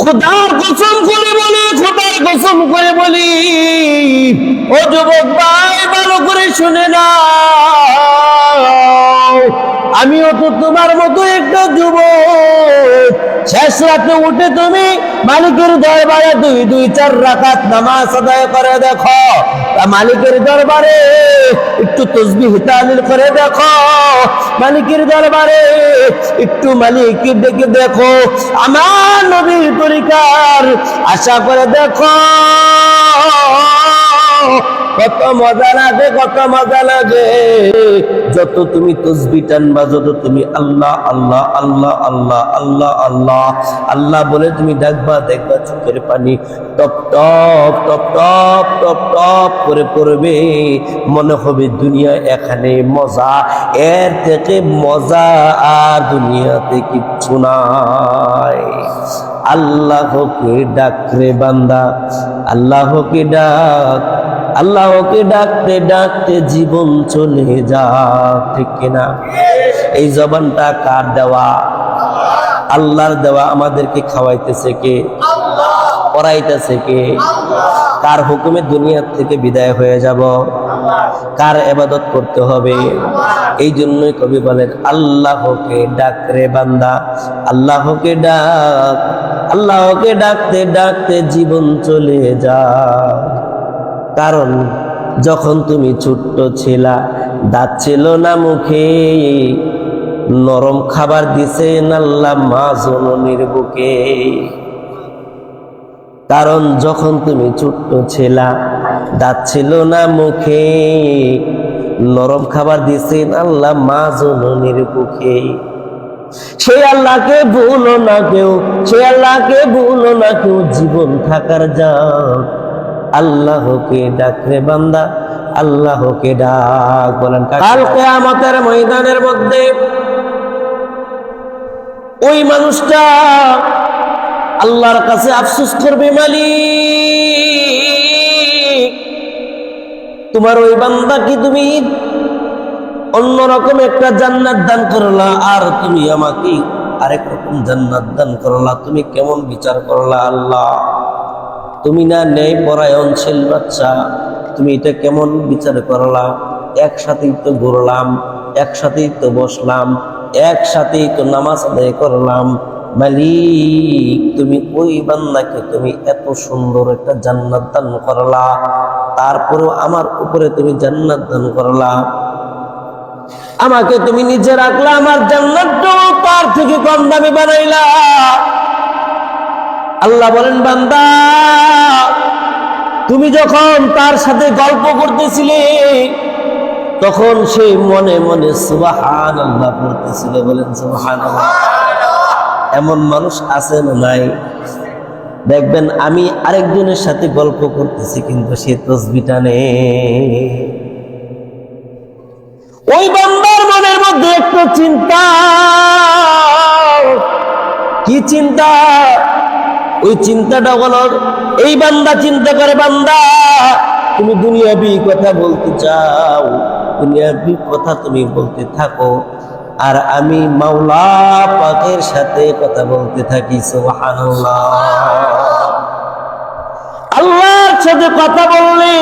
খোদার কসম করে বলি, খোদার কসম করে বলি, ও যুবক ভাই ভালো করে শুনে নাও, আমিও তো তোমার মতো একটা যুবক। শেষ রাতে উঠে তুমি মালিকের দরবারে দুই চার রাকাত নামাজ আদায় করে দেখো, মালিকের দরবারে একটু তাসবিহ তাহলিল করে দেখো, মালিকের দরবারে একটু মালিককে ডেকে দেখো, আমার নবীর তরিকার আশা করে দেখো, কত মজা লাগে, কত মজা লাগে। যত তুমি তাসবিহ টানবা, যত তুমি আল্লাহ আল্লাহ আল্লাহ আল্লাহ আল্লাহ আল্লাহ আল্লাহ বলে তুমি ডাকবা, দেখবা চোখের পানি top top top top top top করে পড়বে। মনে হবে দুনিয়া এখানে মজা, এর থেকে মজা আর দুনিয়াতে কিচ্ছু নাই। আল্লাহকে ডাক রে বান্দা, আল্লাহকে ডাক, আল্লাহকে ডাকতে ডাকতে জীবন চলে যা, ঠিক কিনা? এই জবানটা কার দেওয়া? আল্লাহর দেওয়া। আমাদেরকে খাওয়াইতেছে কে? পড়াইতেছে কে? কার হুকুমে দুনিয়া থেকে বিদায় হয়ে যাব? কার ইবাদত করতে হবে? এই জন্যই কবি বলেন আল্লাহকে ডাক রে বান্দা, আল্লাহকে ডাক, আল্লাহকে ডাকতে ডাকতে জীবন চলে যা। কারণ যখন তুমি ছোট্ট ছিলা, দাঁত ছিল না মুখে, নরম খাবার দিছেন আল্লাহ মা জননীর বুকে। কারণ যখন তুমি ছোট্ট ছিলা, দাঁত ছিল না মুখে, নরম খাবার দিছেন আল্লাহ মা জননীর বুকে। সেই আল্লাহকে ভুলো না কেউ, সেই আল্লাহকে ভুলো না কেউ, জীবন থাকার যাক। আল্লাহকে ডাক রে বান্দা, আল্লাহকে ডাক। বলেন কাল কিয়ামতের ময়দানের মধ্যে ওই মানুষটা আল্লাহর কাছে আফসোস করবে, মালিক তোমার ওই বান্দাকে তুমি অন্যরকম একটা জান্নাত দান করলা, আর তুমি আমাকে আরেক রকম জান্নাত দান করলা। তুমি কেমন বিচার করলা আল্লাহ? তুমি না ন্যায় পরায়ণশীল বাচ্চা, তুমি এটা কেমন বিচার করলা? একসাথেই তো ঘুরলাম, একসাথেই তো বসলাম, একসাথেই তো নামাজ আদায় করলাম। মালিক তুমি ওই বান্দাকে তুমি এত সুন্দর একটা জান্নাত দান করলা, তারপরেও আমার উপরে তুমি জান্নাত দান করলা। আমাকে তুমি নিচে রাখলা, আমার জান্নাতটাও তার থেকে কম দামি বানাইলা। আল্লাহ বলেন বান্দা, তুমি যখন তার সাথে গল্প করতেছিলে, তখন সে মনে মনে সুবহানাল্লাহ পড়তেছিল। বলেন সুবহানাল্লাহ। এমন মানুষ আছে না নাই? দেখবেন আমি আরেকজনের সাথে গল্প করতেছি, কিন্তু সে তাসবিহ টানে। ওই বান্দার মনের মধ্যে একটু চিন্তা। কি চিন্তা? ওই চিন্তাটা হলো, এই বান্দা চিন্তা করে, বান্দা তুমি দুনিয়াবি কথা বলতে চাও, দুনিয়াবি কথা তুমি বলতে থাকো, আর আমি মাওলা পাকের সাথে কথা বলতে থাকি। সুবহানাল্লাহ। আল্লাহর সাথে কথা বললে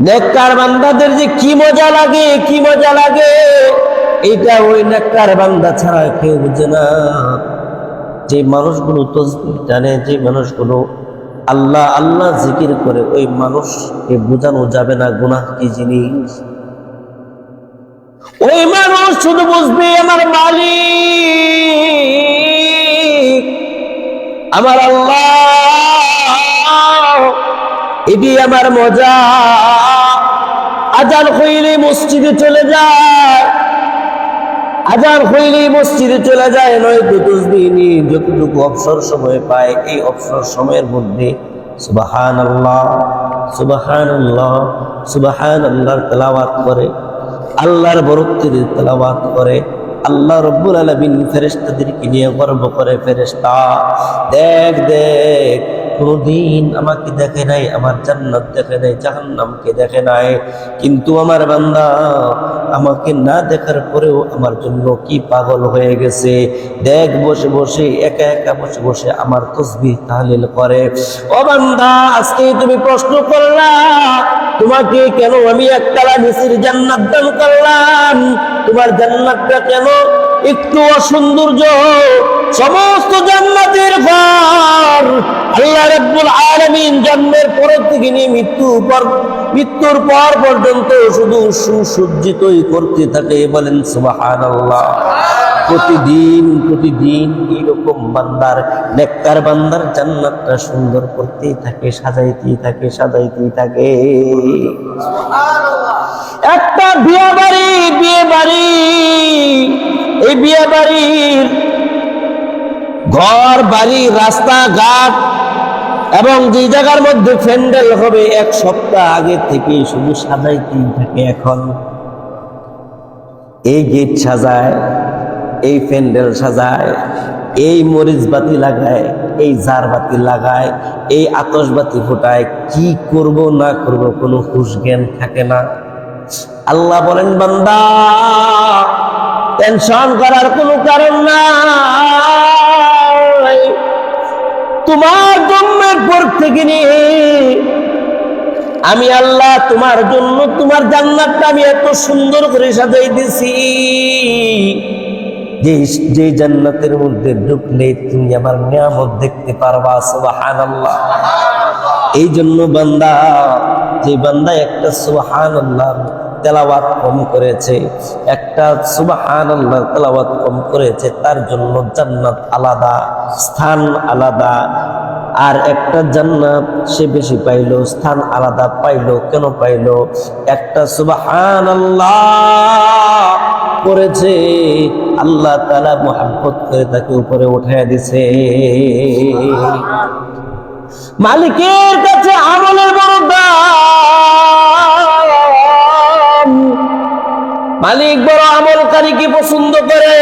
নেককার বান্দাদের যে কি মজা লাগে, কি মজা লাগে, এটা ওই নেককার বান্দা ছাড়া কেউ বুঝে না। যে মানুষগুলো তাসবিহ টানে, যে মানুষগুলো আল্লাহ আল্লাহ জিকির করে, ওই মানুষকে বোঝানো যাবে না গুনাহ কি জিনিস। ওই মানুষ শুধু বুঝবে আমার মালিক, আমার আল্লাহ, এটি আমার মজা। আজান হইলে মসজিদে চলে যায়, আজান হইলেই মসজিদে চলে যায়, নয়তো তাসবিহ নিয়ে যতটুকু অবসর সময় পায়, এই অবসর সময়ের মধ্যে সুবহানাল্লাহ সুবহানাল্লাহ সুবহানাল্লাহর তেলাওয়াত করে, আল্লাহর বরকতের তেলাওয়াত করে। আল্লাহ রাব্বুল আলামিন ফেরেশতাদেরকে নিয়ে গর্ব করে, ফেরেশতা দেখ দেখ কোনদিন আমাকে দেখে নাই, আমার জান্নাত দেখে নাই, জাহান্নামকে দেখে নাই, কিন্তু আমার বান্দা আমাকে না দেখার পরেও আমার জন্য কি পাগল হয়ে গেছে। দেখ বসে বসে একা একা বসে বসে আমার তাসবিহ তাহলিল করে। ও বান্দা, আজকে তুমি প্রশ্ন করলা তোমাকে কেন আমি একতলা নিচের জান্নাত দান করলাম, তোমার জান্নাতটা কেন একটু অসৌন্দর্য? সমস্ত জান্নাতের ঘর আল্লাহ রাব্বুল আলামিন জন্মের পর থেকে নিয়ে মৃত্যুর পর পর্যন্ত শুধু সুসজ্জিতই করতে থাকে। বলেন সুবহানাল্লাহ। প্রতিদিন এরকম বান্দার, নেককার বান্দার জান্নাতটা সুন্দর করতেই থাকে, সাজাইতেই থাকে। একটা বিয়ে বাড়ি, এই বিয়ে বাড়ির ঘর বাড়ি রাস্তাঘাট এবং যে জায়গার মধ্যে প্যান্ডেল হবে এক সপ্তাহ আগে থেকে শুধু সাজাইতেই থাকে। এখন এই গেট সাজায়, এই প্যান্ডেল সাজায়, এই মরিচ বাতি লাগায়, এই জার বাতি লাগায়, এই আতশবাতি ফোটায়, কি করব না করব কোনো হুঁশ জ্ঞান থাকে না। আল্লাহ বলেন বান্দা টেনশন করার কোনো কারণ নাই, তোমার জন্মের পর থেকে নিয়ে আমি আল্লাহ তোমার জন্য তোমার জান্নাতটা আমি এত সুন্দর করে সাজাই দিছি যে জান্নাতের মধ্যে ঢুকলে তুমি আমার নিয়ামত দেখতে পারবা। সুবহানাল্লাহ। এই জন্য বান্দা, যে বান্দা একটা সুবহানাল্লাহ তেলাওয়াত কম করেছে, একটা সুবহানাল্লাহ তেলাওয়াত কম করেছে, তার জন্য জান্নাত আলাদা, স্থান আলাদা। আর একটা জান্নাত সে বেশি পাইলো, স্থান আলাদা পাইলো। কেন পাইলো? একটা সুবহানাল্লাহ করেছে, আল্লাহ তাআলা মুহাব্বত করে তাকে উপরে উঠাইয়া দিছে। মালিকের কাছে আমলের বড় দাম। মালিক বড় আমলকারীকে পছন্দ করে,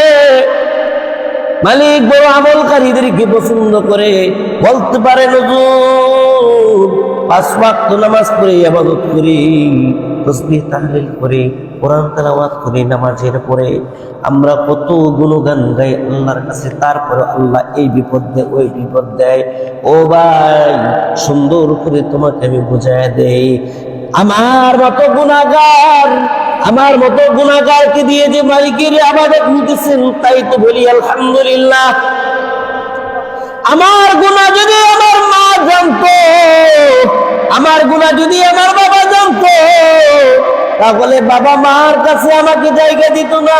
মালিক বড় আমলকারীদেরকে পছন্দ করে। বলতে পারে হুজুর 5 ওয়াক্ত নামাজ পড়ে ইবাদত করি, তাসবিহ তাহলিল করি, কোরআন তেলাওয়াত করি, নামাজের পরে আমরা কত গুণগান গাই আল্লাহর কাছে, তারপরে আল্লাহ এই বিপদ দেয় ওই বিপদ দেয়। ও ভাই, সুন্দর করে তোমাকে আমি বুঝায় দেই, আমার মতো গুনাহগারকে দিয়ে যে মালিকের ইবাদত নিতেছেন, তাই তো বলি আলহামদুলিল্লাহ। আমার গুনাহ যদি আমার মা জানতো, আমার গুনাহ যদি আমার বাবা জানতো, তাহলে বাবা মার কাছে আমাকে জায়গা দিত না।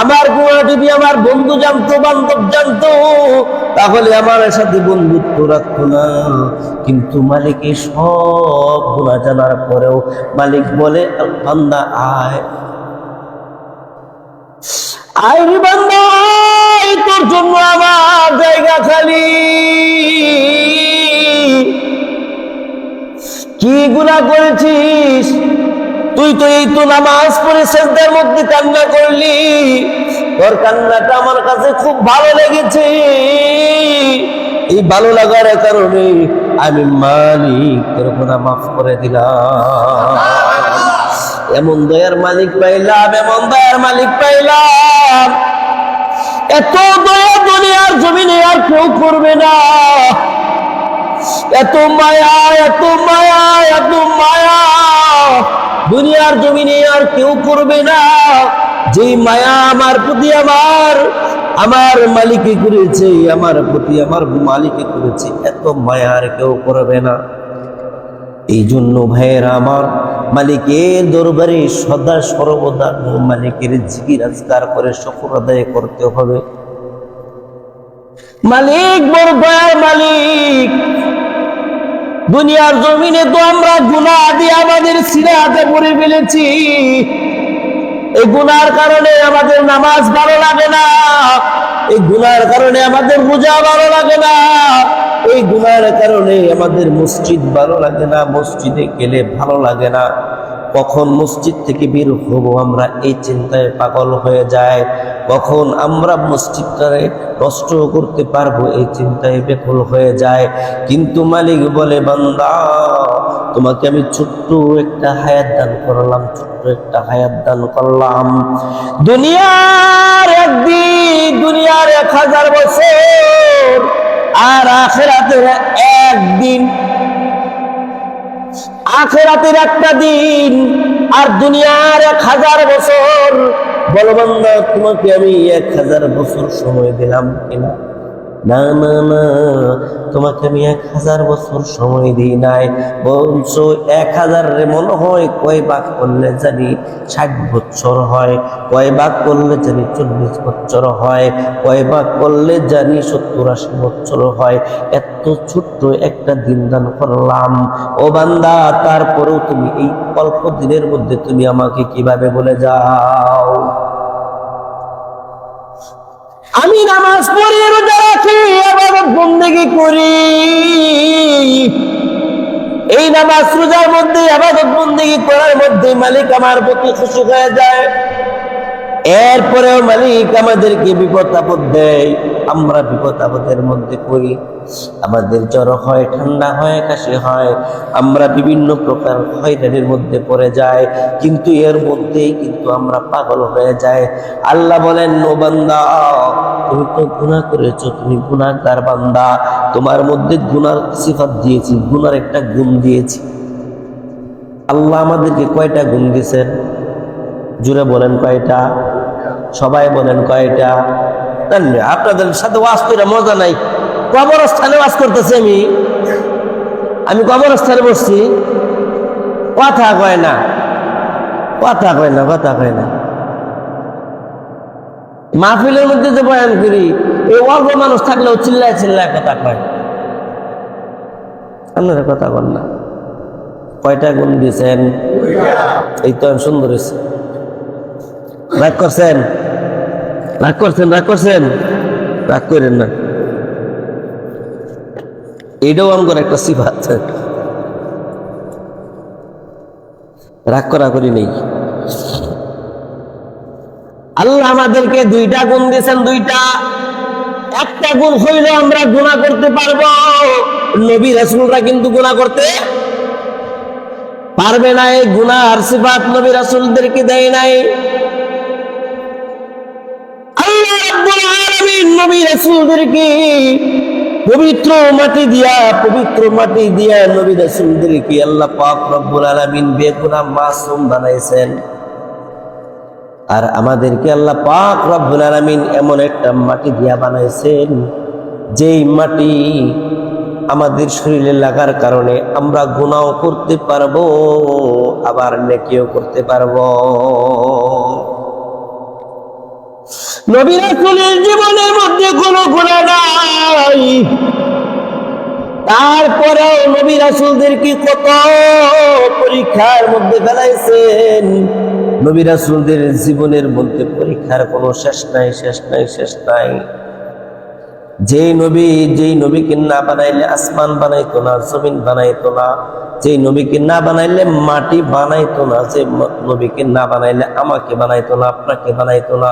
আমার গুনাহ যদি আমার বন্ধু জানতো, বান্ধব জানতো, তাহলে আমার সাথে বন্ধুত্ব রাখতো না। কিন্তু মালিকের সব গুনাহ জানার পরেও মালিক বলে বান্দা আয় রে বান্দা আয়, তোর জন্য আমার জায়গা খালি। কি গুনাহ করেছিস তুই? তো এই তো নামাজ পড়ে সিজদার মধ্যে কান্না করলি, তোর কান্নাটা আমার কাছে খুব ভালো লেগেছে। এই ভালো লাগার কারণে আমি মালিক তোর গুনাহ মাফ করে দিলাম। এমন দয়ার মালিক পাইলাম, এমন দয়ার মালিক পাইলাম। এত দয়া দুনিয়ার জমিনে আর কেউ করবে না। এত মায়া, এত মায়া, এত মায়া দুনিয়ার জমিনে আর কেউ করবে না। যে মায়া আমার প্রতি আমার মালিকে করেছে, আমার প্রতি আমার মালিকে করেছে, এত মায়া আর কেউ করবে না। এই জন্য ভাইয়েরা আমার, মালিকের দরবারে সদা সর্বদা মালিকের জিকির আজকার করে শুকর আদায় করতে হবে। মালিক বড় দয়ার মালিক। দুনিয়ার জমিনে তো আমরা গুনাহ দিয়ে আমাদের সিরাতে পড়ে ফেলেছি। এই গুনার কারণে আমাদের নামাজ ভালো লাগে না, এই গুনার কারণে আমাদের রোজা ভালো লাগে না, এই গুনার কারণে আমাদের মসজিদ ভালো লাগে না, মসজিদে গেলে ভালো লাগে না। কখন মসজিদ থেকে বের হব আমরা এই চিন্তায় পাগল হয়ে যায়, কখন আমরা মসজিদটারে নষ্ট করতে পারবো এই চিন্তায় ব্যাকুল হয়ে যায়। কিন্তু মালিক বলে, বান্দা তোমাকে আমি ছোট্ট একটা হায়াত দান করলাম, ছোট্ট একটা হায়াত দান করলাম। দুনিয়ার একদিন, দুনিয়ার 1000 বছর, আর আখিরাতের একদিন। আখিরাতের একটা দিন আর দুনিয়ার 1000 বছর। বলো বান্দা, তোমাকে আমি 1000 বছর সময় দিলাম কিনা? না না না, তোমাকে আমি 1000 বছর সময় দিই নাই। বলছো 1000 রে মনে হয় কয় ভাগ করলে জানি 60 বছর হয়, কয় ভাগ করলে জানি 40 বছর হয়, কয় ভাগ করলে জানি 70-80 বছর হয়। এত ছোট্ট একটা দিন দান করলাম ও বান্দা, তারপরেও তুমি এই অল্প দিনের মধ্যে তুমি আমাকে কিভাবে বলে যাও? আমি নামাজ পড়ি, রোজা রাখি, ইবাদত বন্দেগী করি, এই নামাজ রোজার মধ্যে ইবাদত বন্দেগী করার মধ্যে মালিক আমার প্রতি খুশি হয়ে যায়। এরপরেও মালিক আমাদেরকে বিপদ আপদ দেয়, আমরা বিপদ আপদের মধ্যে পড়ি, আমাদের জ্বর হয়, ঠান্ডা হয়, কাশি হয়, আমরা বিভিন্ন প্রকার হয়রানির মধ্যে পড়ে যাই, কিন্তু এর মধ্যেই কিন্তু আমরা পাগল হয়ে যাই। আল্লাহ বলেন, ও বান্দা, তুমি তো গুনাহ করেছো, তুমি গুনাহগার বান্দা, তোমার মধ্যে গুনার সিফাত দিয়েছি, গুনার একটা গুণ দিয়েছি। আল্লাহ আমাদেরকে কয়টা গুণ দিয়েছেন? জুড়ে বলেন কয়টা? সবাই বলেন কয়টা? আপনাদের সাথে ওয়াজ করে মজা নাই। কবরস্থানে ওয়াজ করতেছি আমি কবরস্থানে বসছি, কথা কয় না, কথা কয় না, কথা কয় না। মাহফিলের মধ্যে যে বয়ান করি, এই অল্প মানুষ থাকলেও চিল্লায় চিল্লায় কথা কয়, আপনারা কথা বল না। কয়টা গুণ দিয়েছেন? এই তো সুন্দর হয়েছে। রাগ করছেন? রাগ করছেন? রাগ করছেন? রাগ করেন না, এটাও আমার একটা সিফাত। রাগ করা করি নেই। আল্লাহ আমাদেরকে 2টা গুণ দিয়েছেন, 2টা। একটা গুণ হইলে আমরা গুনাহ করতে পারবো, নবী রাসূলরা কিন্তু গুনাহ করতে পারবে না। এই গুনাহর সিফাত নবী রাসূলদেরকে দেয় নাই। আল্লাহ রাব্বুল আলামিন নবী রাসূলদেরকে পবিত্র মাটি দিয়া নবী রাসূলদেরকে আল্লাহ পাক রব্বুল আলামিন বেগুনাহ মাসুম বানাইছেন। আর আমাদেরকে আল্লাহ পাক রব্বুল আলামিন এমন একটা মাটি দিয়া বানাইছেন, যেই মাটি আমাদের শরীরে লাগার কারণে আমরা গুনাহ করতে পারবো, আবার নেকিও করতে পারবো। নবী রাসূলের জীবনের মধ্যে কোনো গুনাহ নাই, তারপরেও নবী রাসূলদেরকে কত পরীক্ষার মধ্যে ফেলাইছেন। নবী রাসূলদের জীবনের মধ্যে পরীক্ষার কোনো শেষ নাই, শেষ নাই, শেষ নাই। যেই নবীকে না বানাইলে আসমান বানাইতো না, জমিন বানাইতো না, যেই নবীকে না বানাইলে মাটি বানাইতো না, যে নবীকে না বানাইলে আমাকে বানাইতো না, আপনাকে বানাইতো না,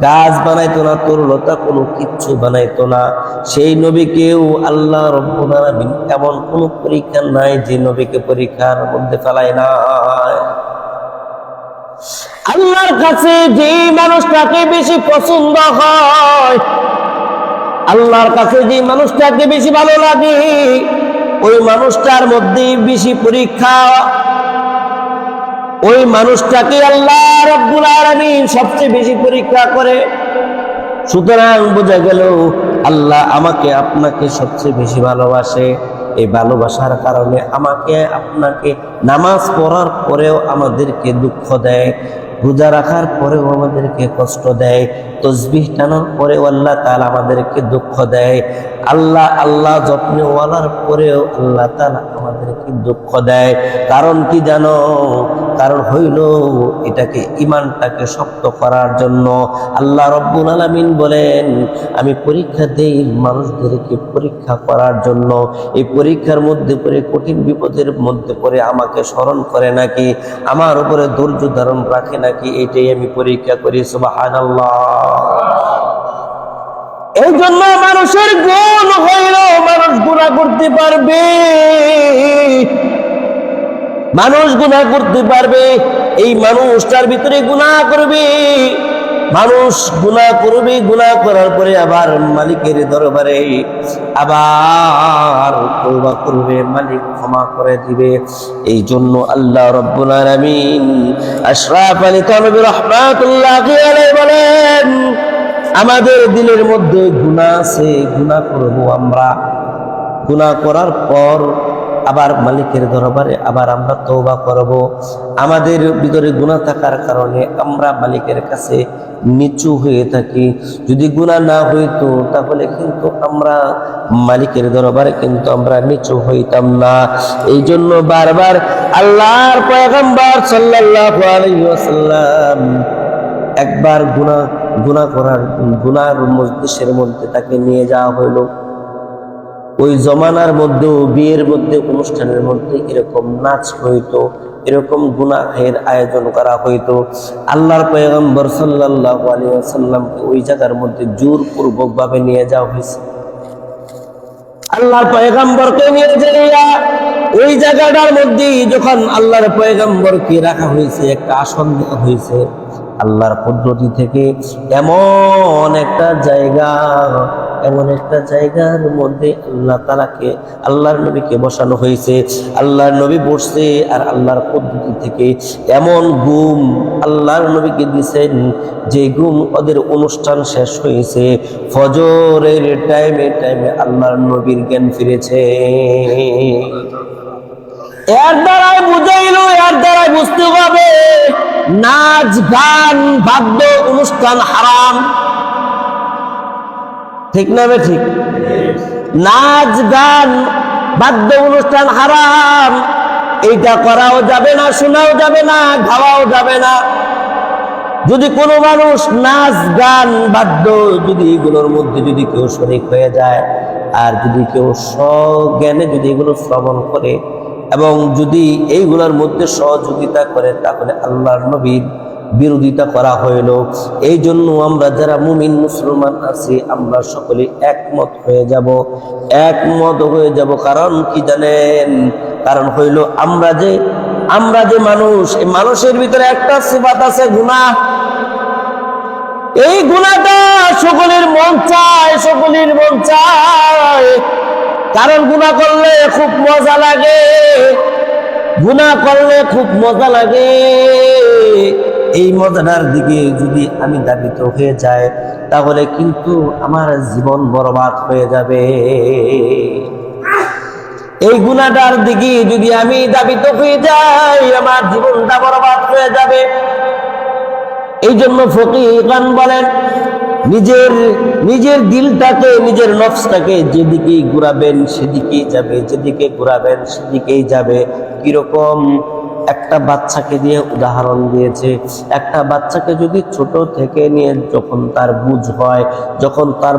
গাছ বানাইতো না, তরুলতা কোনো কিচ্ছু বানাইতো না, সেই নবীকেও আল্লাহ রব্বুল আলামিন এমন কোনো পরীক্ষা নাই যে নবীকে পরীক্ষার মধ্যে ফেলায় না। আল্লাহর কাছে যে মানুষটাকে বেশি পছন্দ হয়, আল্লাহর কাছে যে মানুষটাকে বেশি ভালো লাগে, ওই মানুষটার মধ্যে বেশি পরীক্ষা, ওই মানুষটাকে আল্লাহ রাব্বুল আলামিন সবচেয়ে বেশি পরীক্ষা করে। সুতরাং বোঝা গেল আল্লাহ আমাকে আপনাকে সবচেয়ে বেশি ভালোবাসে। এই ভালোবাসার কারণে আমাকে আপনাকে নামাজ পড়ার পরেও আমাদেরকে দুঃখ দেয়, রোজা রাখার পরেও আমাদেরকে কষ্ট দেয়, তাসবিহ টানার পরেও আল্লাহ তাআলা আমাদেরকে দুঃখ দেয়, আল্লাহ যত্নওয়ালার পরেও আল্লাহ তাআলা আমাদেরকে দুঃখ দেয়। কারণ কি জানো? কারণ হইল এটাকে ঈমানটাকে শক্ত করার জন্য। আল্লাহ রাব্বুল আলামিন বলেন, আমি পরীক্ষা দেই মানুষদেরকে পরীক্ষা করার জন্য। এই পরীক্ষার মধ্যে পড়ে, কঠিন বিপদের মধ্যে পড়ে আমাকে স্মরণ করে নাকি, আমার উপরে ধৈর্য ধারণ রাখে নাকি, এটাই আমি পরীক্ষা করি। সুবহানাল্লাহ। এই জন্য মানুষের গুণ হইল মানুষ গুনাহ করতে পারবে, মানুষ গুনাহ করতে পারবে। এই মানুষটার ভিতরে গুনাহ করবে, মানুষ গুনাহ করবে, গুনাহ করার পরে আবার মালিকের দরবারে আবার তওবা করবে, মালিক ক্ষমা করে দিবে। এই জন্য আল্লাহ রাব্বুল আলামিন আশরাফ আলী থানভী রাহমাতুল্লাহি আলাইহি বলেন, আমাদের দিলের মধ্যে গুনাহ আছে, গুনাহ করব আমরা, গুনাহ করার পর আবার মালিকের দরবারে আবার আমরা তওবা করব। আমাদের ভিতরে গুনাহ থাকার কারণে আমরা মালিকের কাছে নিচু হয়ে থাকি। যদি গুনাহ না হইতো তাহলে কিন্তু আমরা মালিকের দরবারে কিন্তু আমরা নিচু হইতাম না। এই জন্য বারবার আল্লাহর পয়গম্বর সাল্লাল্লাহু আলাইহি ওয়াসাল্লাম একবার গুনার মজলিসের মধ্যে তাকে নিয়ে যাওয়া হইল। ওই জমানার মধ্যে, বিয়ের মধ্যে, অনুষ্ঠানের মধ্যে এরকম নাচ হইতো, এরকম গুনাহের আয়োজন করা হইতো। আল্লাহর পয়গম্বর সাল্লাল্লাহু আলাইহি ওয়াসাল্লামকে ওই জায়গার মধ্যে জোরপূর্বক ভাবে নিয়ে যাওয়া হয়েছে। আল্লাহর পয়গম্বরকে নিয়ে যাইয়া ওই জায়গাটার মধ্যে যখন আল্লাহর পয়গম্বরকে রাখা হয়েছে, একটা আসন দেওয়া হয়েছে, আল্লাহর পদ্ধতি থেকে এমন একটা জায়গার মধ্যে আল্লাহ তাআলাকে, আল্লাহর নবীকে বসানো হয়েছে। আল্লাহর নবী বসছে, আর আল্লাহর পদ্ধতি থেকে এমন ঘুম আল্লাহর নবীকে দিয়েছেন যে ঘুম ওদের অনুষ্ঠান শেষ হয়েছে, ফজরের টাইমে আল্লাহর নবীর জ্ঞান ফিরেছে। এর দ্বারাই বুঝাইল, এর দ্বারাই বুঝতে হবে নাচ গান বাদ্য অনুষ্ঠান হারাম। ঠিক না বে ঠিক? নাচ গান বাদ্য অনুষ্ঠান হারাম, এইটা করাও যাবে না, শোনাও যাবে না, গাওয়াও যাবে না। যদি কোনো মানুষ নাচ গান বাদ্য যদি এগুলোর মধ্যে যদি কেউ শরীক হয়ে যায়, আর যদি কেউ সজ্ঞানে যদি এগুলো শ্রবণ করে এবং যদি এইগুলোর মধ্যে সহযোগিতা করে, তাহলে আল্লাহর নবীর বিরোধিতা করা হইল। এই জন্য আমরা যারা মুমিন মুসলমান আছি, আমরা সকলে একমত হয়ে যাব। কারণ কি জানেন? কারণ হইল আমরা যে মানুষ, এই মানুষের ভিতরে একটা সিফাত আছে, গুনাহ। এই গুনাহটা সকলের মন চায়, কারণ গুনাহ করলে খুব মজা লাগে, এই মজাটার দিকে যদি আমি ধাবিত হয়ে যাই, তাহলে কিন্তু আমার জীবন বরবাদ হয়ে যাবে। এই গুনাহটার দিকে যদি আমি ধাবিত হয়ে যাই, আমার জীবনটা বরবাদ হয়ে যাবে। এই জন্য ফকিহান বলেন, নিজের দিলটাকে, নিজের নফসটাকে যেদিকে ঘুরাবেন সেদিকেই যাবে, যেদিকে ঘুরাবেন সেদিকেই যাবে। কিরকম? একটা বাচ্চাকে দিয়ে উদাহরণ দিয়েছে। একটা বাচ্চাকে যদি ছোট থেকে নিয়ে যখন তার বুঝ হয়, যখন তার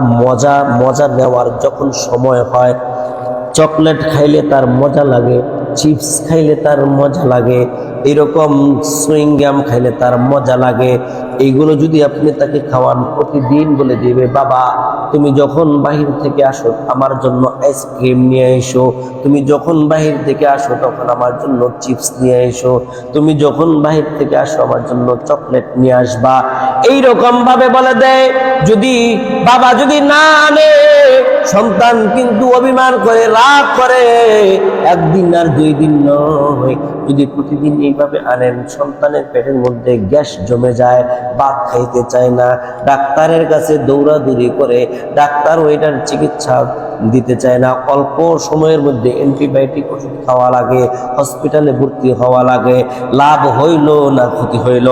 মজা নেওয়ার যখন সময় হয়, চকলেট খাইলে তার মজা লাগে, চিপস খাইলে তার মজা লাগে, এরকম সুইং গাম খাইলে তার মজা লাগে। এইগুলো যদি আপনি তাকে খাওয়ান, প্রতিদিন বলে দিবে, বাবা তুমি যখন বাহির থেকে আসো আমার জন্য আইসক্রিম নিয়ে এসো, তুমি যখন বাহির থেকে আসো তখন আমার জন্য চিপস নিয়ে এসো, তুমি যখন বাহির থেকে আসো আমার জন্য চকলেট নিয়ে আসবা। এইরকম ভাবে বলে দেয়। যদি বাবা যদি না আনে, সন্তান কিন্তু অভিমান করে, রাগ করে। একদিন আর 2 দিন নয়, যদি প্রতিদিন এইভাবে আনেন, সন্তানের পেটের মধ্যে গ্যাস জমে যায়, ভাত খাইতে চায় না, ডাক্তারের কাছে দৌড়াদৌড়ি করে, ডাক্তার ওইটার চিকিৎসা দিতে চায় না, অল্প সময়ের মধ্যে অ্যান্টিবায়োটিক ওষুধ খাওয়া লাগে, হসপিটালে ভর্তি হওয়া লাগে। লাভ হইল না ক্ষতি হইল?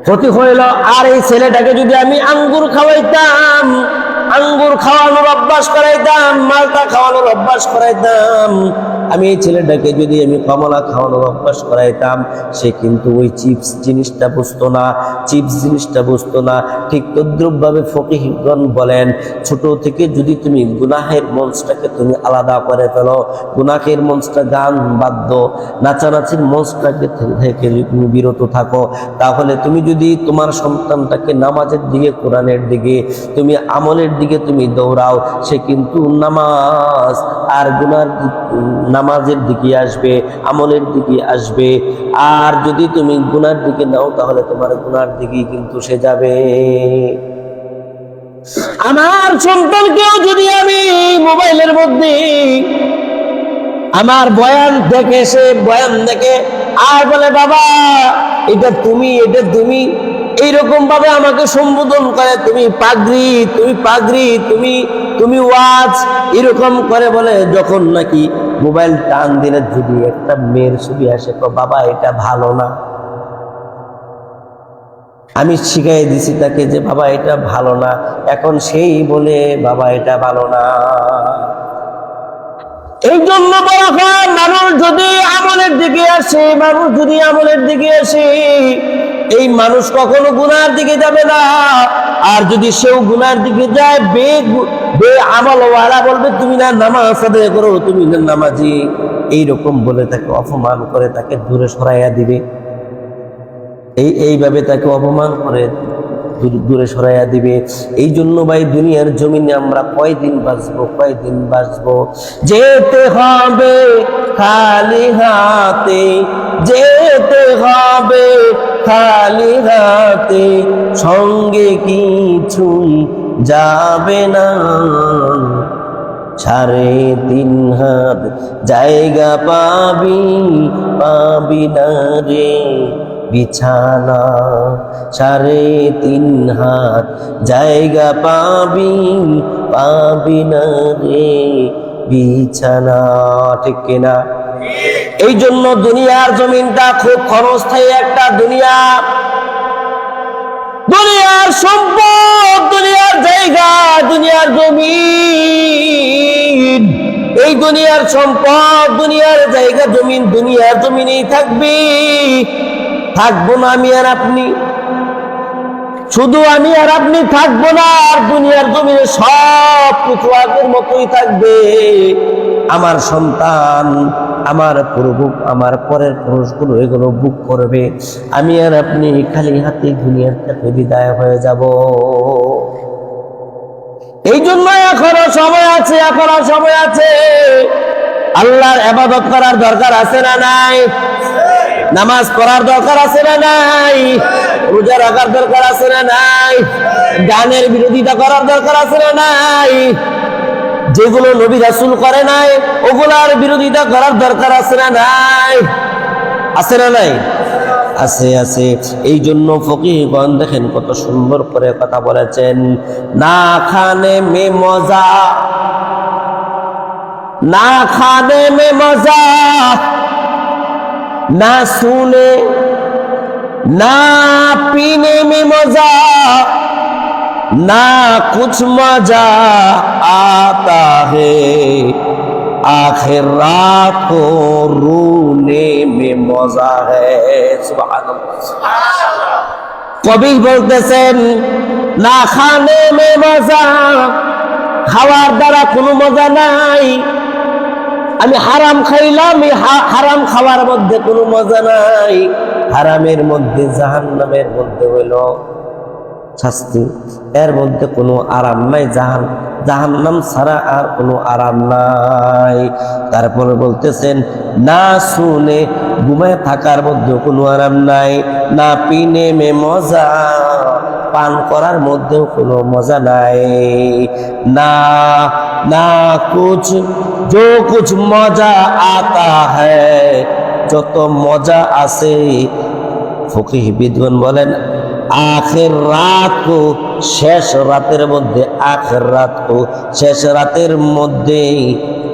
ক্ষতি হইল। আর এই ছেলেটাকে যদি আমি আঙ্গুর খাওয়াইতাম, আঙ্গুর খাওয়ানোর অভ্যাস করাইতাম, মালটা খাওয়ানোর অভ্যাস করাইতাম, আমি এই ছেলেটাকে যদি আমি কমলা খাওয়ানোর অভ্যাস করাইতাম, সে কিন্তু ওই চিপস জিনিসটা বুঝতো না, চিপস জিনিসটা বুঝতো না। ঠিক তদ্রুপভাবে ফকিহগণ বলেন, ছোট থেকে যদি তুমি গুনাহের মঞ্চটাকে তুমি আলাদা করে ফেলো, গুনাহের মঞ্চটা গান বাদ্য নাচানাচির মঞ্চটাকে থেকে তুমি বিরত থাকো, তাহলে তুমি যদি তোমার সন্তানটাকে নামাজের দিকে, কোরআনের দিকে, তুমি আমলের দিকে তুমি দৌড়াও, সে কিন্তু নামাজ আর নামাজের দিকে আসবে, আমলের দিকে আসবে। আর যদি তুমি গুনার দিকে নাও, তাহলে তোমার গুনার দিকে কিন্তু সে যাবে। আমার সন্তানকেও যদি আমি মোবাইলের মধ্যে আমার বয়ান দেখে, সে বয়ান দেখে আর বলে বাবা এটা তুমি, এটা তুমি, এইরকম ভাবে আমাকে সম্বোধন করে, তুমি পাগড়ি, তুমি পাগড়ি, তুমি তুমি ওয়াজ, এরকম করে বলে, যখন নাকি মোবাইল টান দিলে যদি একটা মেয়ের ছবি আসে, তো বাবা এটা ভালো না। আমি শিখাই দিছি তাকে যে বাবা এটা ভালো না, এখন সেই বলে বাবা এটা ভালো না। এই জন্য বলা হয়, মানুষ যদি আমলের দিকে আসে, মানুষ যদি আমলের দিকে আসে, এই মানুষ কখনো গুনার দিকে যাবে না। আর যদি সেও গুনার দিকে যায়, বে আমল ওয়ালা বলবে তুমি না নামাজ আদায় করো, তুমি না নামাজি, এইরকম বলে তাকে অপমান করে তাকে দূরে সরাইয়া দিবে। এইভাবে তাকে অপমান করে দূরে সরাইয়া দিবে। এই জন্য ভাই দুনিয়ার জমিনে আমরা কয়দিন বাঁচবো, কয়দিন বাঁচবো? যেতে হবে খালি হাতে, যেতে হবে খালি হাতে, সঙ্গে কিছুই যাবে না। 3.5 হাত জায়গা পাবি, পাবি না রে বিছানা। 3.5 হাত জায়গা পাবি, পাবি না রে বিছানা। ঠিক কিনা? এই জন্য দুনিয়ার জমিনটা খুব ক্ষণস্থায়ী একটা দুনিয়া। দুনিয়ার সম্পদ, দুনিয়ার জায়গা, দুনিয়ার জমিন, এই দুনিয়ার সম্পদ, দুনিয়ার জায়গা, জমিন, দুনিয়ার জমিনেই থাকবি। থাকবো না আমি আর আপনি, শুধু আমি আর আপনি থাকবো না, আর দুনিয়ার জমিনে সব কিছু আগের মতোই থাকবে। আমার সন্তান, আমার পূর্বক, আমার পরের পুরুষগুলো এগুলো বুক করবে। আমি আর আপনি খালি হাতে দুনিয়ার থেকে বিদায় হয়ে যাব। এই জন্য এখনো সময় আছে, এখনো সময় আছে। আল্লাহর ইবাদত করার দরকার আছে না নাই? নামাজ পড়ার দরকার আছে না নাই? রোজা রাখার দরকার আছে না নাই? গানের বিরোধিতা করার দরকার আছে না নাই? যেগুলো নবী রাসূল করে নাই, ওগুলার বিরোধিতা করার দরকার আছে না নাই? আছে না নাই? আছে, আছে। এই জন্য ফকিহগণ দেখেন কত সুন্দর করে কথা বলেছেন। না খানে মে মজা, না খানে মে মজা, ना सुने ना पीने में मजा, ना कुछ मजा आता है, आखिर रात को रोने में मजा है। सुभानअल्लाह। कवि बोलतेছেন ना खाने में मजा, খাওয়ার দ্বারা কোনো মজা নাই। আমি হারাম খাইলাম, হারাম খাওয়ার মধ্যে কোনো মজা নাই। হারামের মধ্যে, জাহান্নামের মধ্যে হইল শাস্তি, এর মধ্যে কোনো আরাম নাই। জাহান্নাম ছাড়া আর কোনো আরাম নাই। তারপরে বলতেছেন না শুনে, ঘুমায় থাকার মধ্যে কোনো আরাম নাই। না পিনে মে মজা, পান করার মধ্যেও কোনো মজা নাই। না না কুছ, जो कुछ मजा आता है, যত মজা আছে। ফকিহ বিদ্বান বলেন আখির রাত কো, শেষ রাতের মধ্যে, আখির রাত কো, শেষ রাতের মধ্যে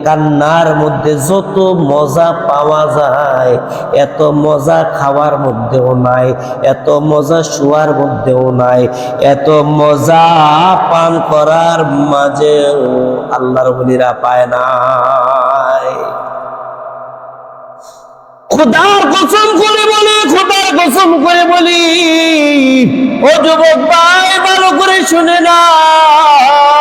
কান্নার মধ্যে যত মজা পাওয়া যায় এত মজা খাওয়ার মধ্যেও নাই, এত মজা শোয়ার মধ্যেও নাই, এত মজা পান করার মাঝেও আল্লাহর ওলিরা পায় নাই। খোদার কসম করে বলি, খোদার কসম করে বলি, ও যুবক ভাই ভালো করে শুনে নাও,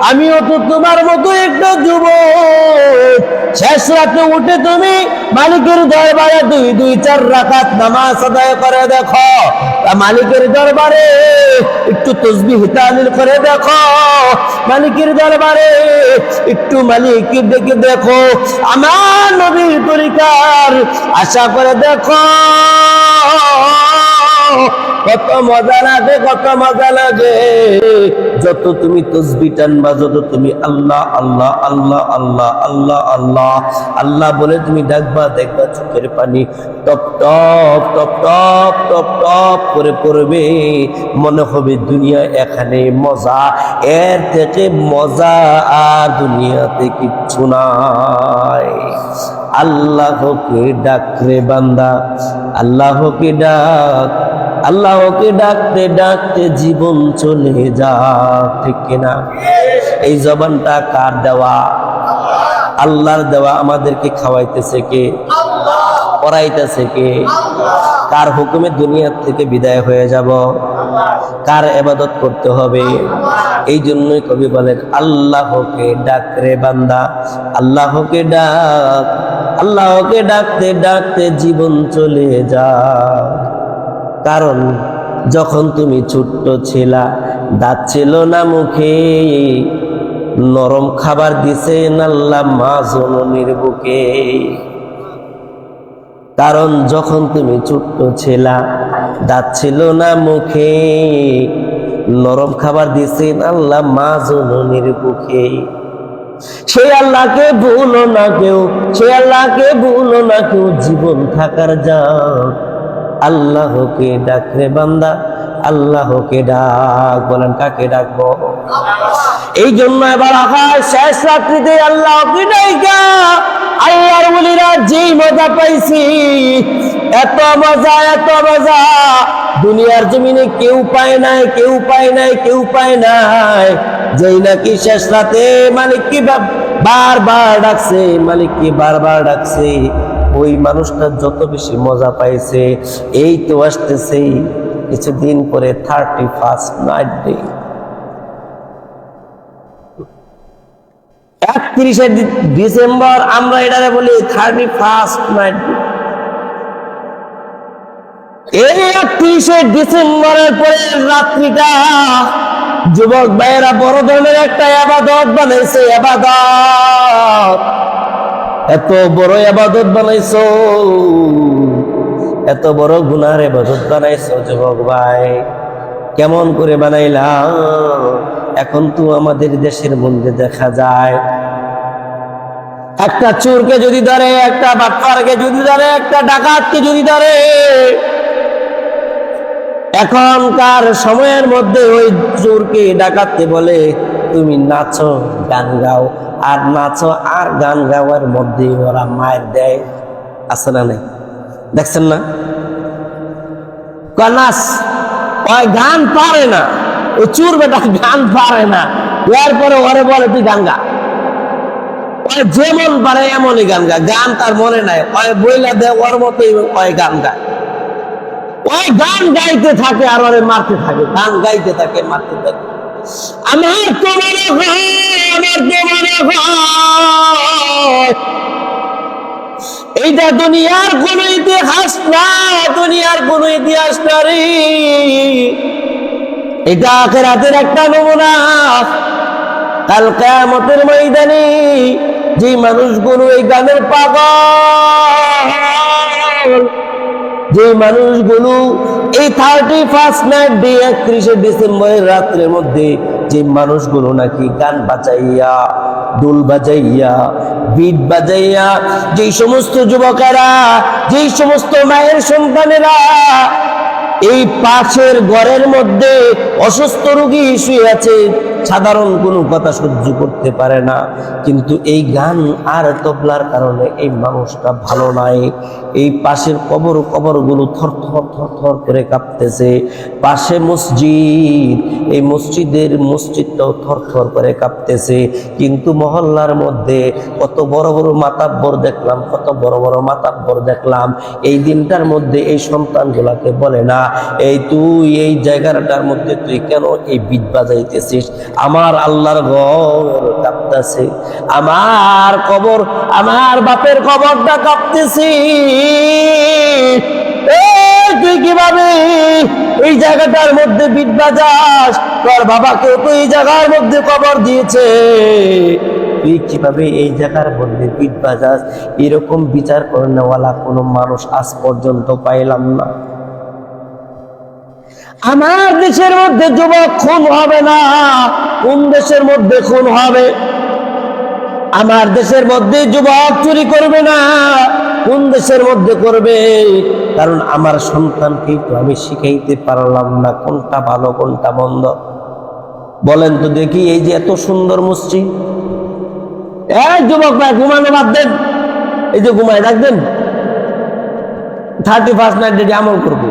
আমিও তো তোমার মতো একটা যুবক। শেষ রাতে উঠে তুমি মালিকের দরবারে দুই চার রাকাত নামাজ আদায় করে দেখো, মালিকের দরবারে একটু তাসবিহ তাহলিল করে দেখো, মালিকের দরবারে একটু মালিককে ডেকে দেখো, আমার নবীর তরিকার আশা করে দেখো, কত মজা লাগে, কত মজা লাগে। যত তুমি তাসবিহ টানবা, যত তুমি আল্লাহ আল্লাহ আল্লাহ আল্লাহ আল্লাহ আল্লাহ আল্লাহ বলে তুমি ডাকবা, দেখবা চোখের পানি top top top top top top করে পড়বে। মনে হবে দুনিয়া এখানে মজা, এর থেকে মজা আর দুনিয়াতে কিচ্ছু নাই। আল্লাহকে ডাক রে বান্দা, আল্লাহকে ডাক, আল্লাহকে ডাকতে ডাকতে জীবন চলে যা, ঠিক কিনা? এই জবানটা কার দেওয়া? আল্লাহর দেওয়া। আমাদেরকে খাওয়াইতেছে কে? পড়াইতেছে কে? কার হুকুমে দুনিয়া থেকে বিদায় হয়ে যাব? কার ইবাদত করতে হবে? এই জন্যই কবি বলেন আল্লাহকে ডাক রে বান্দা, আল্লাহকে ডাক, আল্লাহকে ডাকতে ডাকতে জীবন চলে যা। কারণ যখন তুমি ছোট্ট ছিলা, দাঁত ছিল না মুখে, নরম খাবার দিছেন আল্লাহ মা জননীর বুকে। কারণ যখন তুমি ছোট্ট ছিলা, দাঁত ছিল না মুখে, নরম খাবার দিছেন আল্লাহ মা জননীর বুকে। সেই আল্লাহকে ভুলো না কেউ, সেই আল্লাহকে ভুলো না কেউ, জীবন থাকার যাক। আল্লাহকে ডাক রে বান্দা, আল্লাহকে ডাক। বলেন কাকে ডাকবো? এই জন্য এবার আকাশ শেষ রাত্রিতে আল্লাহকে ডাকা, আল্লাহর ওলিরা যেই মজা পাইছি, এত মজা এত মজা দুনিয়ার জমিনে কেউ পায় নাই, কেউ পায় নাই, কেউ পায় নাই। যেই নাকি শেষ রাতে মালিককে বারবার ডাকছে, মালিককে বারবার ডাকছে, ওই মানুষটা যত বেশি মজা পাইছে। এই তো আসতেছে কিছুদিন পরে 31st নাইট ডে, 31শে ডিসেম্বর, আমরা এটারে বলি 31st নাইট ডে। এই 31শে ডিসেম্বরের পরে রাত্রিটা যুবক ভাইয়েরা বড় ধরনের একটা ইবাদত বানাইছে। ইবাদত, এত বড় ইবাদত বানাইছো, এত বড় গুনার ইবাদত বানাইছো যুবক ভাই। কেমন করে বানাইলাম? এখন তো আমাদের দেশের মধ্যে দেখা যায়, একটা চোরকে যদি ধরে, একটা বাটপারকে যদি ধরে, একটা ডাকাতকে যদি ধরে, এখনকার সময়ের মধ্যে ওই চোরকে ডাকাতকে বলে তুমি নাচো গান গাও, আর নাচো আর গান গাওয়ার মধ্যে ওরা মায়ের দেয়। আছে না নাই? দেখছেন না? নাচ, ওই গান পারে না, ওই চোর বেটা গান পারে না, এরপরে ওরে বলে তুই গান গা। ওই যেমন পারে এমনই গান গা, গান তার মনে নাই, ওই বইলা দেয় ওর মতোই ওই গান গায়। ওই গান গাইতে থাকে আর ওরে মারতে থাকে, গান গাইতে থাকে, মারতে থাকে। আমার তো মনে হয়, আমার তো মনে হয় এইটা দুনিয়ার কোন ইতিহাস না, দুনিয়ার কোন ইতিহাস না রে, এটা আখিরাতের একটা নমুনা। কাল কিয়ামতের ময়দানে যে মানুষগুলো এই গানের পাগল, যে মানুষগুলো এই 31st নাইট ডে 31শে ডিসেম্বরের রাত্রের মধ্যে যে মানুষগুলো নাকি গান বাজাইয়া, ডোল বাজাইয়া, বিট বাজাইয়া, যেই সমস্ত যুবকেরা, যেই সমস্ত মায়ের সন্তানেরা এই পাশের ঘরের মধ্যে অসুস্থ রোগী শুয়ে আছে, সাধারণ কোনো কথা সহ্য করতে পারে না। কিন্তু এই গান আর তবলার কারণে এই মানুষটা ভালো নাই। এই পাশের কবরগুলো থর থর থর থর করে কাঁপতেছে। পাশে মসজিদ, এই মসজিদটাও থর থর করে কাঁপতেছে। কিন্তু মহল্লার মধ্যে কত বড় বড় মাতাব্বর দেখলাম, কত বড় বড় মাতাব্বর দেখলাম। এই দিনটার মধ্যে এই সন্তানগুলাকে বলে না, এই তুই এই জায়গাটার মধ্যে তুই কেন এই বিট বাজাইতেছিস? আমার আল্লাহর ঘর কাঁপতেছে, আমার কবর, আমার বাপের কবরটা কাঁপতেছে। তুই কিভাবে এই জায়গাটার মধ্যে বিট বাজাস? তোর বাবাকে তো এই জায়গার মধ্যে কবর দিয়েছে, তুই কিভাবে এই জায়গার মধ্যে বিট বাজাস? এরকম বিচার করে নেওয়ালা কোনো মানুষ আজ পর্যন্ত পাইলাম না। আমার দেশের মধ্যে যুবক খুন হবে না, কোন দেশের মধ্যে খুন হবে? আমার দেশের মধ্যে যুবক চুরি করবে না, কোন দেশের মধ্যে করবে? কারণ আমার সন্তানকে তো আমি শিখাইতে পারলাম না কোনটা ভালো কোনটা মন্দ। বলেন তো দেখি, এই যে এত সুন্দর মসজিদ, যুবক ভাই ঘুমানো বাদ দেন, এই যে ঘুমায় রাখবেন, 31st নাইট ডে আমল করবো,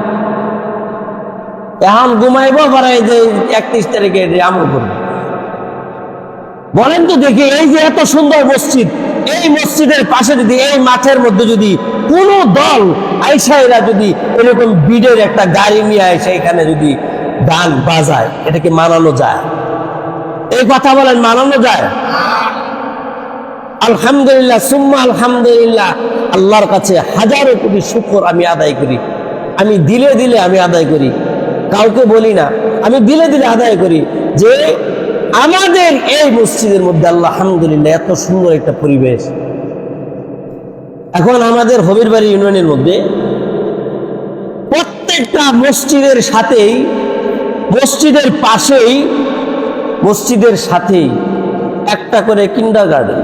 এখন ঘুমাইবো, এই যে 31 তারিখে আমল করবো। বলেন তো দেখি, এই যে এত সুন্দর মসজিদ, এই মসজিদের পাশে যদি, এই মাঠের মধ্যে যদি কোন দল আইসাইরা যদি এরকম বিডের একটা গাড়ি নিয়ে আইসা এখানে যদি গান বাজায়, এটাকে মানানো যায়? এই কথা বলেন, মানানো যায়? আলহামদুলিল্লাহ, সুম্মা আলহামদুলিল্লাহ, আল্লাহর কাছে হাজারো কোটি শুকর আমি আদায় করি। আমি দিলে দিলে আমি আদায় করি, কাউকে বলি না, আমি দিলে দিলে আদায় করি যে আমাদের এই মসজিদের মধ্যে আল্লাহ আলহামদুলিল্লাহ এত সুন্দর একটা পরিবেশ। এখন আমাদের হবিরবাড়ি ইউনিয়নের মধ্যে প্রত্যেকটা মসজিদের সাথেই, মসজিদের পাশেই, মসজিদের সাথেই একটা করে কিন্ডারগার্টেন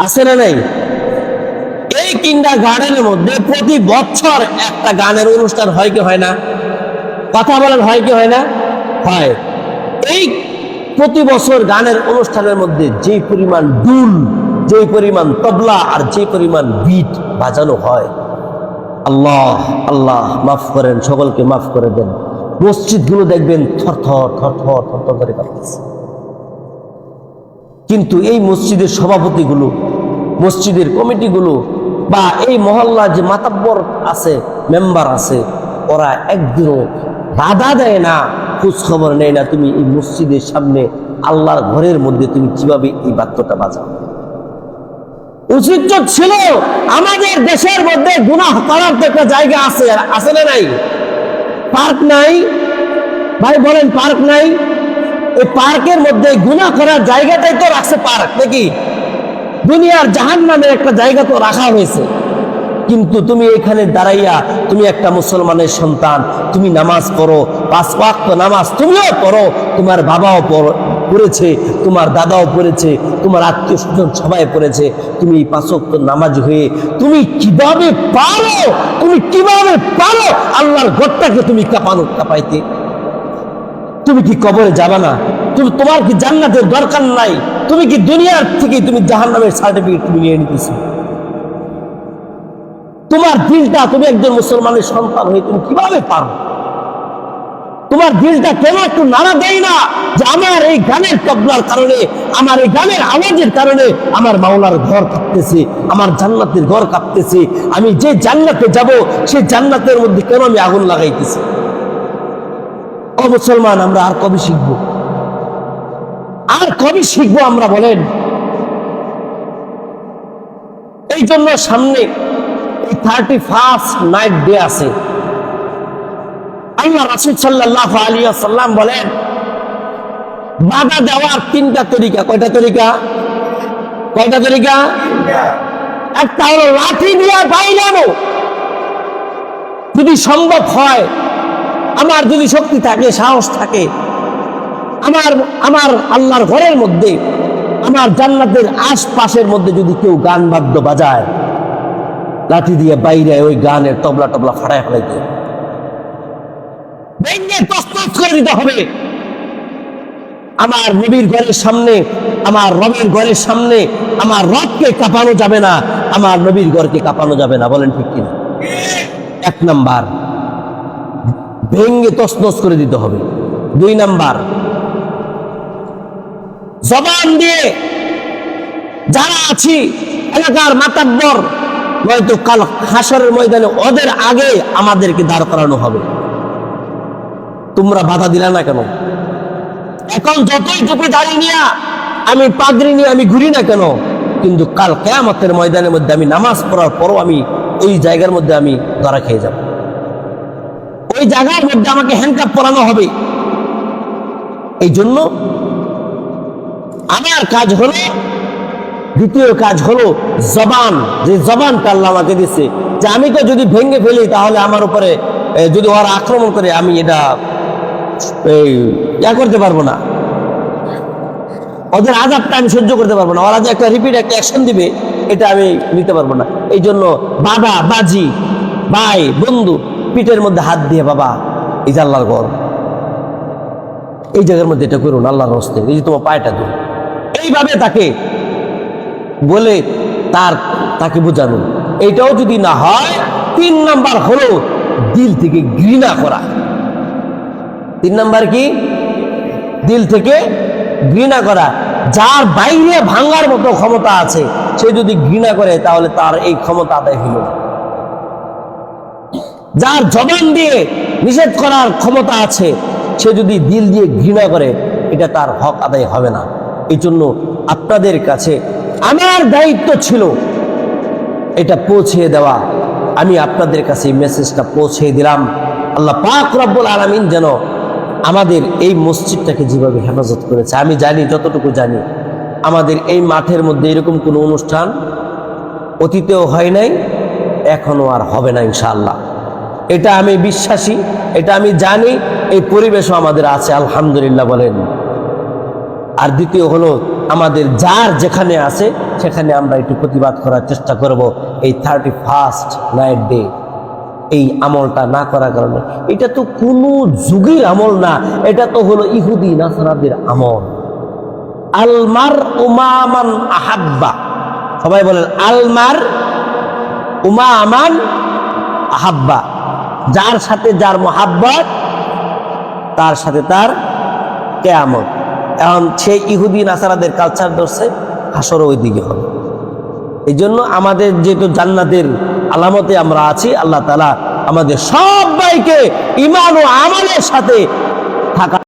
আছে না নাই? এই কিন্ডারগার্টেনের মধ্যে প্রতি বছর একটা গানের অনুষ্ঠান হয় কি হয় না? কথা বলেন, হয় কি হয় না? হয়। এই প্রতি বছর গানের অনুষ্ঠানের মধ্যে যে পরিমাণ দুল, যে পরিমাণ তবলা আর যে পরিমাণ বিট বাজানো হয়, আল্লাহ আল্লাহ মাফ করেন, সকলকে মাফ করে দেন। মসজিদগুলো দেখবেন থর থর থর থর থর থর করে কাঁপতেছে। কিন্তু এই মসজিদের সভাপতিগুলো, মসজিদের কমিটিগুলো বা এই মহল্লা যে মাতাব্বর আছে, মেম্বার আছে, ওরা একদিনও বাধা দেয় না, খোঁজ খবর নেয় না তুমি এই মসজিদের সামনে আল্লাহর ঘরের মধ্যে তুমি কিভাবে এই বাদ্যটা বাজাও। উচিত ছিল, আমাদের দেশের মধ্যে গুনাহ করার তো একটা জায়গা আছে, আছে না নাই? পার্ক নাই ভাই, বলেন পার্ক নাই? এই পার্কের মধ্যে গুনাহ করার জায়গাটাই তো রাখছে পার্ক, নাকি? দুনিয়ার জাহান্নামের একটা জায়গা তো রাখা হয়েছে। কিন্তু তুমি এখানে দাঁড়াইয়া, তুমি একটা মুসলমানের সন্তান, তুমি নামাজ পড়ো, 5 ওয়াক্ত নামাজ তুমিও পড়ো, তোমার বাবাও পড়েছে, তোমার দাদাও পড়েছে, তোমার আত্মীয় স্বজন সবাই পড়েছে, তুমি 5 ওয়াক্ত নামাজ হয়ে তুমি কিভাবে পারো, তুমি কিভাবে পারো আল্লাহর ঘরটাকে তুমি কাঁপাইতে? তুমি কি কবরে যাবা না? তোমার কি জান্নাতের দরকার নাই? তুমি কি দুনিয়ার থেকে তুমি জাহান্নামের সার্টিফিকেট তুমি নিয়ে নিতেছো? তোমার দিলটা, তুমি একজন মুসলমানের সন্তান হয়ে তুমি কিভাবে পারো? তোমার দিলটা কেন একটু নাড়া দেয় না যে আমার এই গানের তবলার কারণে, আমার এই গানের আওয়াজের কারণে আমার মাওলার ঘর কাঁপতেছে, আমার জান্নাতের ঘর কাঁপতেছে, আমি যে জান্নাতে যাব সেই জান্নাতের মধ্যে কেন আমি আগুন লাগাইতেছি? ও মুসলমান, আমরা আর কবে শিখবো? আর কবে শিখবো আমরা, বলেন? এই জন্য সামনে 31st নাইট ডে আছে। আল্লাহ রাসূল সাল্লাল্লাহু আলাইহি ওয়াসাল্লাম বলেন, বাধা দেওয়ার 3টা তরিকা। কয়টা তরিকা? কয়টা তরিকা? একটা হলো লাঠি দিয়ে বাইরানো, যদি সম্ভব হয়, আমার যদি শক্তি থাকে, সাহস থাকে, আমার আল্লাহর ঘরের মধ্যে, আমার জান্নাতের আশপাশের মধ্যে যদি কেউ গান বাদ্য বাজায়, লাঠি দিয়ে বাইরে ওই গানের তবলা টবলা ফাটায় ফেলাইতে, ভেঙে তছনছ করে দিতে হবে। আমার নবীর ঘরের সামনে, আমার রবের ঘরের সামনে আমার রবকে কাঁপানো যাবে না, আমার নবীর ঘরকে কাঁপানো যাবে না। বলেন ঠিক কিনা? এক নাম্বার, ভেঙ্গে তছনছ করে দিতে হবে। দুই নাম্বার, জবান দিয়ে যারা আছি এলাকার মাতাব্বর, নয়তো কাল হাসরের ময়দানে ওদের আগে আমাদেরকে দাঁড় করানো হবে। তোমরা বাধা দিলা না কেন? এখন যতই টুপি দাঁড়িয়ে নিয়ে আমি পাগড়ি নিয়ে আমি ঘুরি না কেন, কিন্তু কাল কিয়ামতের ময়দানের মধ্যে আমি নামাজ পড়ার পরও আমি ওই জায়গার মধ্যে আমি ধরা খেয়ে যাব। ওই জায়গার মধ্যে আমাকে হ্যান্ডকাপ পরানো হবে। এই জন্য আমার কাজ হলো, দ্বিতীয় কাজ হলো জবান, যে জবানটা আল্লাহ আমাকে দিচ্ছে, যে আমি তো যদি ভেঙে ফেলি তাহলে আমার উপরে যদি ওরা আক্রমণ করে আমি এটা করতে পারবো না, ওদের আযাবটা আমি সহ্য করতে পারবো না, ওরা যে একটা রিপিট একটা অ্যাকশন দিবে এটা আমি নিতে পারবো না। এই জন্য বাবা, বাজি, ভাই, বন্ধু পিঠের মধ্যে হাত দিয়ে, বাবা এই যে আল্লাহর ঘর, এই জায়গার মধ্যে এটা করুন আল্লাহর হস্তে, এই যে তোমার পায়টা দিন, এইভাবে তাকে বলে তাকে বোঝানো। এইটাও যদি না হয়, 3 নাম্বার হলো দিল থেকে ঘৃণা করা। 3 নাম্বার কি? দিল থেকে ঘৃণা করা। যার বাইরে ভাঙার মতো ক্ষমতা আছে সে যদি ঘৃণা করে তাহলে তার এই ক্ষমতা আদায় হইল না। যার জবান দিয়ে নিষেধ করার ক্ষমতা আছে সে যদি দিল দিয়ে ঘৃণা করে, এটা তার হক আদায় হবে না। এই জন্য আপনাদের কাছে আমার দায়িত্ব ছিল এটা পৌঁছে দেওয়া। আমি আপনাদের কাছে এই মেসেজটা পৌঁছে দিলাম। আল্লাহ পাক রব্বুল আলামিন যেন আমাদের এই মসজিদটাকে যেভাবে হেফাজত করেছে, আমি জানি, যতটুকু জানি, আমাদের এই মাঠের মধ্যে এরকম কোনো অনুষ্ঠান অতীতেও হয় নাই, এখনো আর হবে না ইনশাআল্লাহ। এটা আমি বিশ্বাসী, এটা আমি জানি। এই পরিবেশও আমাদের আছে, আলহামদুলিল্লাহ বলেন। আর দ্বিতীয় হলো, আমাদের যার যেখানে আছে সেখানে আমরা একটু প্রতিবাদ করার চেষ্টা করব। এই 31st নাইট ডে এই আমলটা না করার কারণে, এটা তো কোনো যুগের আমল না, এটা তো হলো ইহুদি নাসারাদের আমল। আলমার উমামান আহাব্বা, সবাই বলেন আলমার উমামান আহাব্বা, যার সাথে যার মোহাব্বত তার সাথে তার কিয়ামত। এখন সেই ইহুদি নাসারাদের কালচার ধরছে, হাসরও ওই দিকে হবে। এই জন্য আমাদের যেহেতু জান্নাতের আলামতে আমরা আছি, আল্লাহ তাআলা আমাদের সবাইকে ঈমান ও আমলের সাথে থাকা